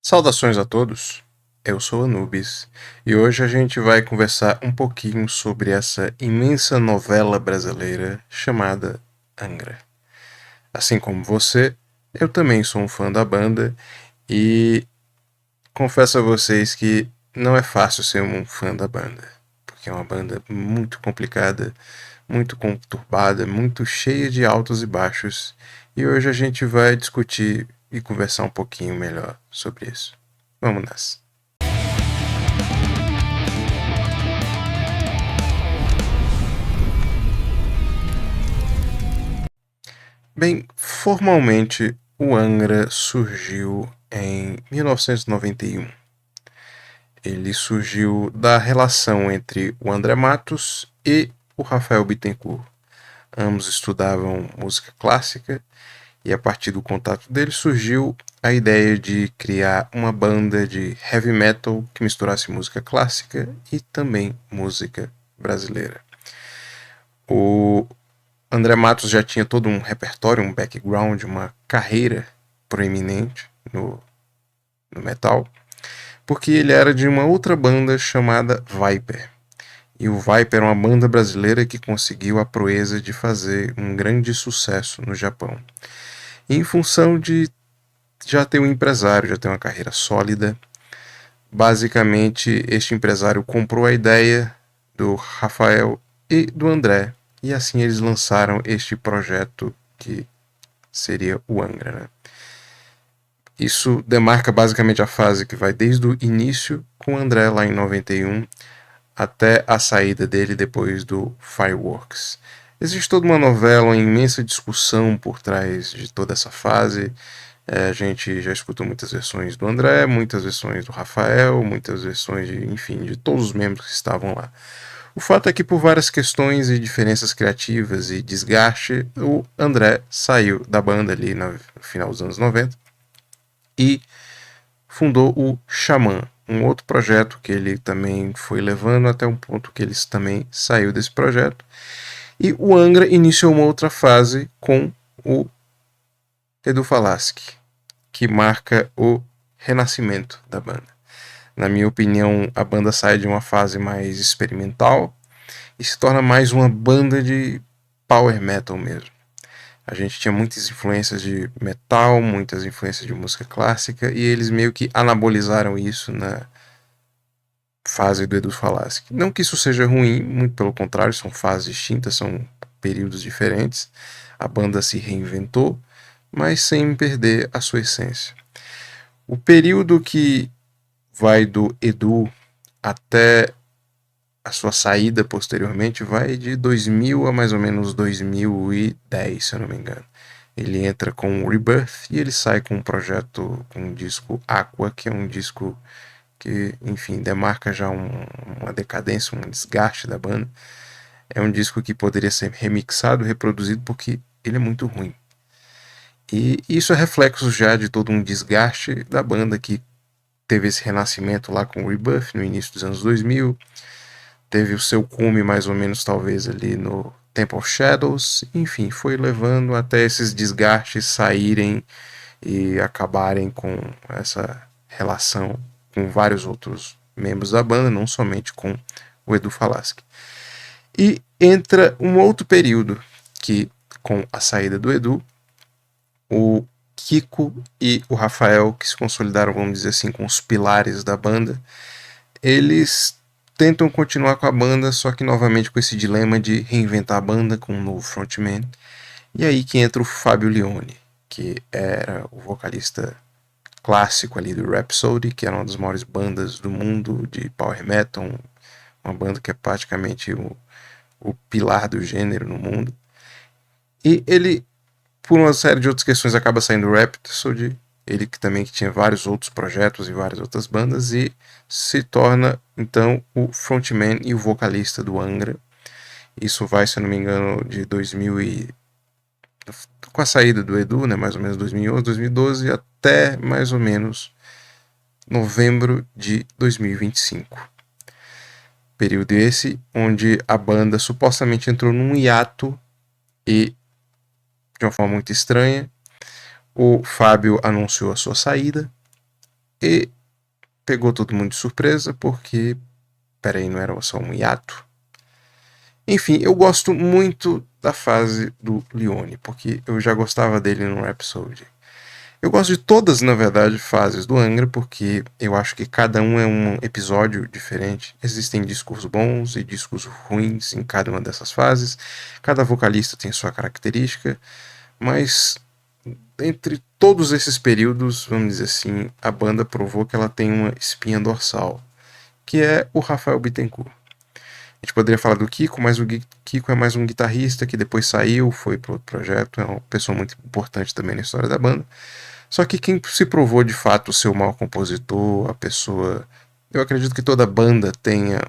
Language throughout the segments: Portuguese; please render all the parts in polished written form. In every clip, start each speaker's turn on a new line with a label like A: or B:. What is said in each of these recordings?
A: Saudações a todos, eu sou Anubis e hoje a gente vai conversar um pouquinho sobre essa imensa novela brasileira chamada Angra. Assim como você, eu também sou um fã da banda e confesso a vocês que não é fácil ser um fã da banda, porque é uma banda muito complicada, muito conturbada, muito cheia de altos e baixos, e hoje a gente vai discutir e conversar um pouquinho melhor sobre isso. Vamos nessa. Bem, formalmente o Angra surgiu em 1991. Ele surgiu da relação entre o André Matos e o Rafael Bittencourt. Ambos estudavam música clássica e a partir do contato deles surgiu a ideia de criar uma banda de heavy metal que misturasse música clássica e também música brasileira. O André Matos já tinha todo um repertório, um background, uma carreira proeminente no metal, porque ele era de uma outra banda chamada Viper. E o Viper era uma banda brasileira que conseguiu a proeza de fazer um grande sucesso no Japão. E em função de já ter um empresário, já ter uma carreira sólida, basicamente este empresário comprou a ideia do Rafael e do André, e assim eles lançaram este projeto que seria o Angra. Né? Isso demarca basicamente a fase que vai desde o início com o André lá em 91 até a saída dele depois do Fireworks. Existe toda uma novela, uma imensa discussão por trás de toda essa fase. A gente já escutou muitas versões do André, muitas versões do Rafael, muitas versões de, enfim, de todos os membros que estavam lá. O fato é que por várias questões e diferenças criativas e desgaste, o André saiu da banda ali no final dos anos 90 e fundou o Xamã, um outro projeto que ele também foi levando até um ponto que ele também saiu desse projeto. E o Angra iniciou uma outra fase com o Edu Falaschi, que marca o renascimento da banda. Na minha opinião, a banda sai de uma fase mais experimental e se torna mais uma banda de power metal mesmo. A gente tinha muitas influências de metal, muitas influências de música clássica, e eles meio que anabolizaram isso na fase do Edu Falaschi. Não que isso seja ruim, muito pelo contrário, são fases distintas, são períodos diferentes. A banda se reinventou, mas sem perder a sua essência. O período que vai do Edu até a sua saída posteriormente vai de 2000 a mais ou menos 2010, se eu não me engano. Ele entra com o Rebirth e ele sai com um projeto, com um disco Aqua, que é um disco que, enfim, demarca já uma decadência, um desgaste da banda. É um disco que poderia ser remixado, reproduzido, porque ele é muito ruim. E isso é reflexo já de todo um desgaste da banda que teve esse renascimento lá com o Rebirth no início dos anos 2000, teve o seu cume mais ou menos talvez ali no Temple of Shadows, enfim, foi levando até esses desgastes saírem e acabarem com essa relação com vários outros membros da banda, não somente com o Edu Falaschi. E entra um outro período que, com a saída do Edu, o Kiko e o Rafael, que se consolidaram, vamos dizer assim, com os pilares da banda, eles tentam continuar com a banda, só que novamente com esse dilema de reinventar a banda com um novo frontman. E aí que entra o Fábio Lione, que era o vocalista clássico ali do Rhapsody, que era uma das maiores bandas do mundo de power metal, uma banda que é praticamente o pilar do gênero no mundo. E ele, por uma série de outras questões, acaba saindo do Rhapsody, ele que também tinha vários outros projetos e várias outras bandas, e se torna então o frontman e o vocalista do Angra. Isso vai, se eu não me engano, de 2000 e com a saída do Edu, né, mais ou menos 2011, 2012, até mais ou menos novembro de 2025. Período esse onde a banda supostamente entrou num hiato e, de uma forma muito estranha, o Fábio anunciou a sua saída e pegou todo mundo de surpresa porque, peraí, não era só um hiato? Enfim, eu gosto muito da fase do Leone, porque eu já gostava dele no Rhapsody. Eu gosto de todas, na verdade, fases do Angra, porque eu acho que cada um é um episódio diferente. Existem discos bons e discos ruins em cada uma dessas fases. Cada vocalista tem sua característica, mas entre todos esses períodos, vamos dizer assim, a banda provou que ela tem uma espinha dorsal, que é o Rafael Bittencourt. A gente poderia falar do Kiko, mas o Kiko é mais um guitarrista que depois saiu, foi para outro projeto, é uma pessoa muito importante também na história da banda. Só que quem se provou de fato ser o maior compositor, a pessoa. Eu acredito que toda banda tenha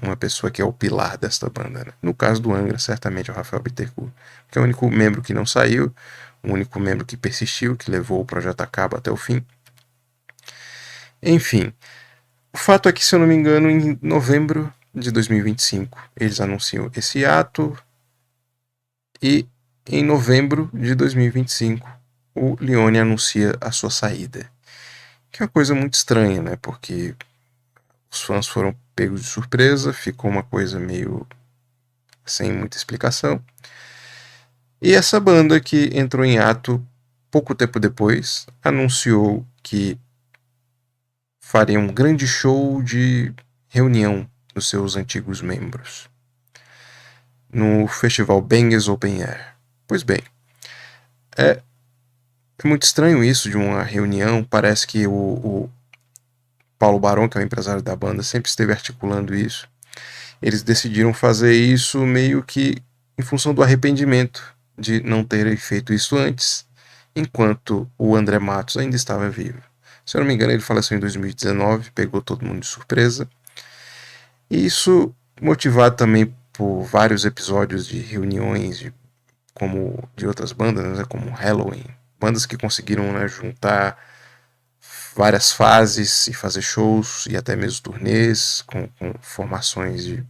A: uma pessoa que é o pilar desta banda. Né? No caso do Angra, certamente é o Rafael Bittencourt, que é o único membro que não saiu, o único membro que persistiu, que levou o projeto a cabo até o fim. Enfim, o fato é que, se eu não me engano, em novembro de 2025 eles anunciam esse ato e em novembro de 2025 o Leone anuncia a sua saída. Que é uma coisa muito estranha, né? Porque os fãs foram pegos de surpresa, ficou uma coisa meio sem muita explicação. E essa banda, que entrou em ato pouco tempo depois, anunciou que faria um grande show de reunião dos seus antigos membros no festival Bangers Open Air. Pois bem, é muito estranho isso de uma reunião. Parece que o Paulo Barão, que é o empresário da banda, sempre esteve articulando isso. Eles decidiram fazer isso meio que em função do arrependimento de não terem feito isso antes, enquanto o André Matos ainda estava vivo. Se eu não me engano, ele faleceu em 2019, pegou todo mundo de surpresa. E isso motivado também por vários episódios de reuniões como de outras bandas, né, como Halloween, bandas que conseguiram, né, juntar várias fases e fazer shows e até mesmo turnês com formações de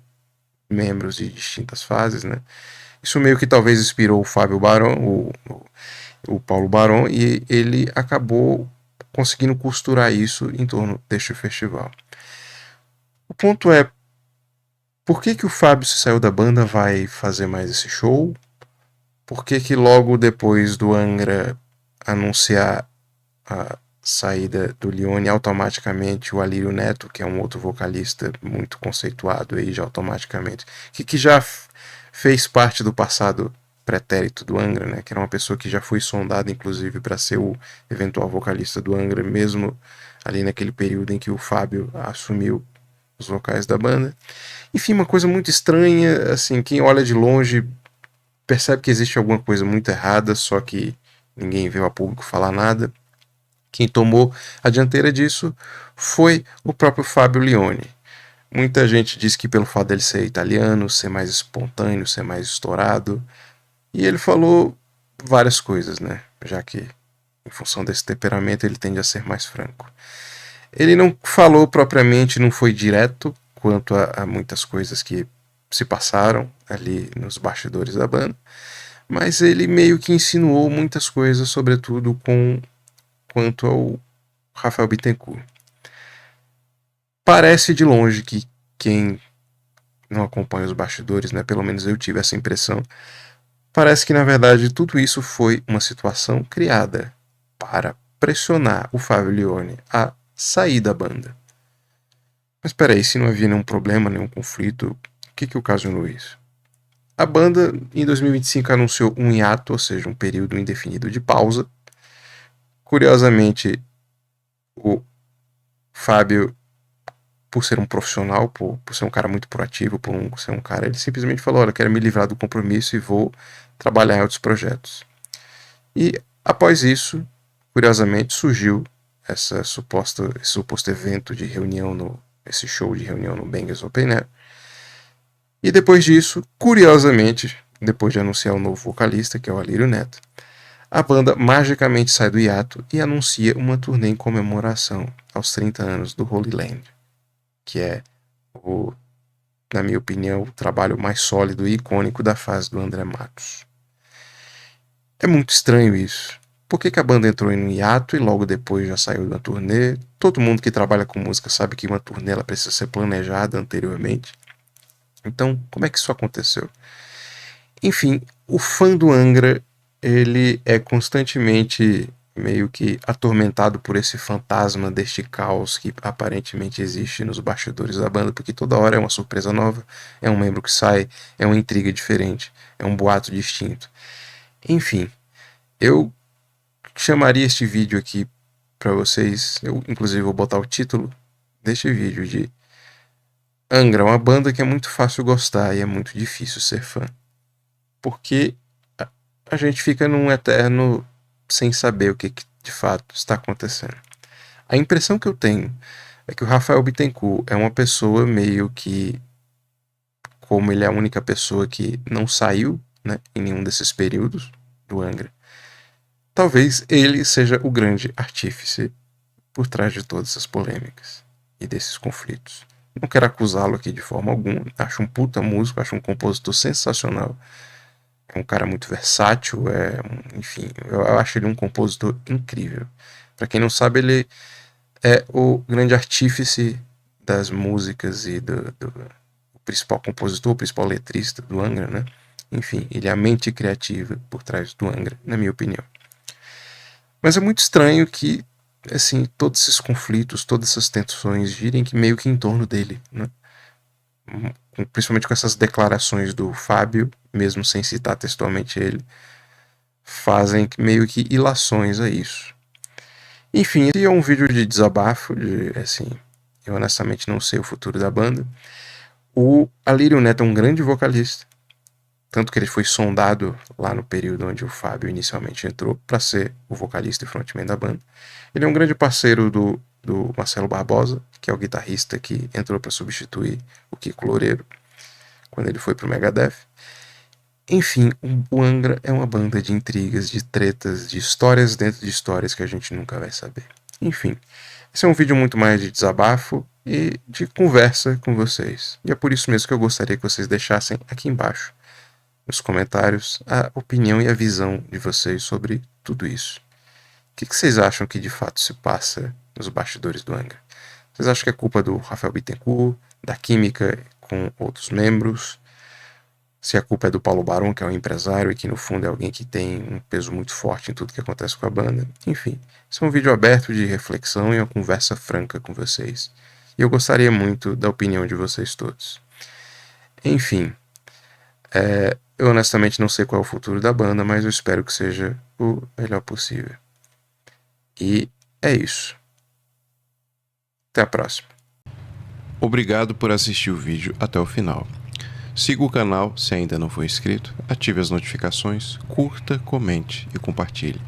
A: membros de distintas fases, né? Isso meio que talvez inspirou o Fábio Barão, o Paulo Barão, e ele acabou conseguindo costurar isso em torno deste festival. O ponto é, por que o Fábio, se saiu da banda, vai fazer mais esse show? Por que logo depois do Angra anunciar a saída do Leone, automaticamente o Alírio Neto, que é um outro vocalista muito conceituado aí, já automaticamente, que já fez parte do passado pretérito do Angra, né, que era uma pessoa que já foi sondada inclusive para ser o eventual vocalista do Angra, mesmo ali naquele período em que o Fábio assumiu os vocais da banda. Enfim, uma coisa muito estranha, assim, quem olha de longe percebe que existe alguma coisa muito errada, só que ninguém veio a público falar nada. Quem tomou a dianteira disso foi o próprio Fábio Leone. Muita gente diz que pelo fato dele ser italiano, ser mais espontâneo, ser mais estourado, e ele falou várias coisas, né? Já que em função desse temperamento ele tende a ser mais franco. Ele não falou propriamente, não foi direto quanto a muitas coisas que se passaram ali nos bastidores da banda, mas ele meio que insinuou muitas coisas, sobretudo quanto ao Rafael Bittencourt. Parece de longe que quem não acompanha os bastidores, né, pelo menos eu tive essa impressão, parece que na verdade tudo isso foi uma situação criada para pressionar o Fábio Leone a sair da banda. Mas peraí, se não havia nenhum problema, nenhum conflito, o que ocasionou isso? A banda, em 2025, anunciou um hiato, ou seja, um período indefinido de pausa. Curiosamente, o Fábio, por ser um profissional, por ser um cara muito proativo, por ser um cara, ele simplesmente falou: olha, quero me livrar do compromisso e vou trabalhar em outros projetos. E após isso, curiosamente, surgiu esse suposto evento de reunião, esse show de reunião no Bangers Open Air. E depois disso, curiosamente, depois de anunciar o novo vocalista, que é o Alírio Neto, a banda magicamente sai do hiato e anuncia uma turnê em comemoração aos 30 anos do Holy Land, que é, na minha opinião, o trabalho mais sólido e icônico da fase do André Matos. É muito estranho isso, por que a banda entrou em um hiato e logo depois já saiu da turnê. Todo mundo que trabalha com música sabe que uma turnê ela precisa ser planejada anteriormente. Então, como é que isso aconteceu? Enfim, o fã do Angra, ele é constantemente meio que atormentado por esse fantasma deste caos que aparentemente existe nos bastidores da banda, porque toda hora é uma surpresa nova, é um membro que sai, é uma intriga diferente, é um boato distinto. Enfim, eu chamaria este vídeo aqui para vocês, eu inclusive vou botar o título deste vídeo de Angra, uma banda que é muito fácil gostar e é muito difícil ser fã. Porque a gente fica num eterno sem saber o que de fato está acontecendo. A impressão que eu tenho é que o Rafael Bittencourt é uma pessoa meio que, como ele é a única pessoa que não saiu, né, em nenhum desses períodos do Angra, talvez ele seja o grande artífice por trás de todas essas polêmicas e desses conflitos. Não quero acusá-lo aqui de forma alguma, acho um puta músico, acho um compositor sensacional. É um cara muito versátil, enfim, eu acho ele um compositor incrível. Para quem não sabe, ele é o grande artífice das músicas e o principal compositor, o principal letrista do Angra, né? Enfim, ele é a mente criativa por trás do Angra, na minha opinião. Mas é muito estranho que, assim, todos esses conflitos, todas essas tensões girem meio que em torno dele, né? Principalmente com essas declarações do Fábio, mesmo sem citar textualmente ele, fazem meio que ilações a isso. Enfim, esse é um vídeo de desabafo, assim, eu honestamente não sei o futuro da banda. O Alírio Neto é um grande vocalista, tanto que ele foi sondado lá no período onde o Fábio inicialmente entrou para ser o vocalista e frontman da banda. Ele é um grande parceiro do Marcelo Barbosa, que é o guitarrista que entrou para substituir o Kiko Loureiro quando ele foi pro Megadeth. Enfim, o Angra é uma banda de intrigas, de tretas, de histórias dentro de histórias que a gente nunca vai saber. Enfim, esse é um vídeo muito mais de desabafo e de conversa com vocês. E é por isso mesmo que eu gostaria que vocês deixassem aqui embaixo, nos comentários, a opinião e a visão de vocês sobre tudo isso. O que vocês acham que de fato se passa nos bastidores do Angra? Vocês acham que é culpa do Rafael Bittencourt, da química com outros membros? Se a culpa é do Paulo Barão, que é um empresário e que no fundo é alguém que tem um peso muito forte em tudo que acontece com a banda? Enfim, esse é um vídeo aberto de reflexão e uma conversa franca com vocês. E eu gostaria muito da opinião de vocês todos. Enfim, eu honestamente não sei qual é o futuro da banda, mas eu espero que seja o melhor possível. E é isso. Até a próxima.
B: Obrigado por assistir o vídeo até o final. Siga o canal se ainda não for inscrito, ative as notificações, curta, comente e compartilhe.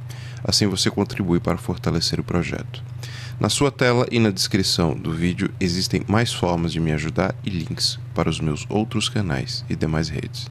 B: Assim você contribui para fortalecer o projeto. Na sua tela e na descrição do vídeo existem mais formas de me ajudar e links para os meus outros canais e demais redes.